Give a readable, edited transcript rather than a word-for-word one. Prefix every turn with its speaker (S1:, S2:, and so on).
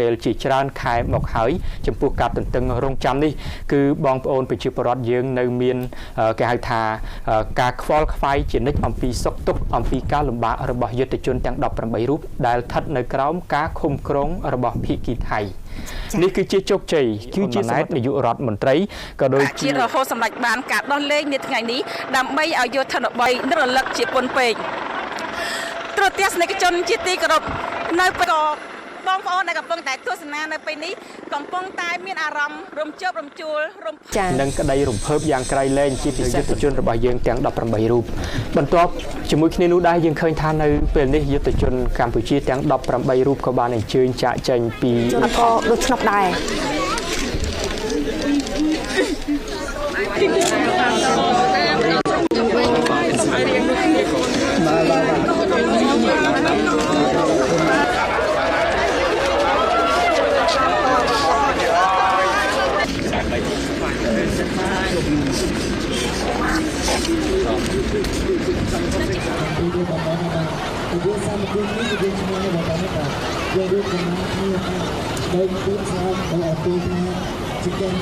S1: ពេលជាច្រើនខែមកហើយចំពោះការទន្ទឹងរង់ចាំនេះគឺបងប្អូនប្រជាពលរដ្ឋយើងនៅមានគេហៅថាការខ្វល់ខ្វាយជានិច្ចអំពីសុខទុក្ខអំពីការលំបាករបស់យុទ្ធជនទាំង18រូបដែលស្ថិតនៅក្រោមការឃុំគ្រងរបស់ភាគីថៃនេះគឺជាជោគជ័យគឺជាសមត្ថនាយករដ្ឋមន្ត្រីក៏ដូចជារហូតសម្ដេចបានការដោះលែងនាថ្ងៃនេះដើម្បីឲ្យយុទ្ធនប័យនឹករលឹកជាពន់ពេកត្រួតទស្សនិកជនជាទីគោរពនៅក៏បងប្អូនដែលកំពុងតែទស្សនានៅពេលនេះកំពុងតែមានអារម្មណ៍រំជើបរំជួលនិងក្តីរំភើបយ៉ាងក្រៃលែងជាពិសេសយុទ្ធជនរបស់យើងទាំង18រូបបន្ទាប់ជាមួយគ្នានោះដែរយើងឃើញថានៅពេលនេះយុទ្ធជនកម្ពុជាទាំង18រូបក៏បានអញ្ជើញចាកចេញពីក៏ដូចឆ្លប់ដែរ
S2: Jika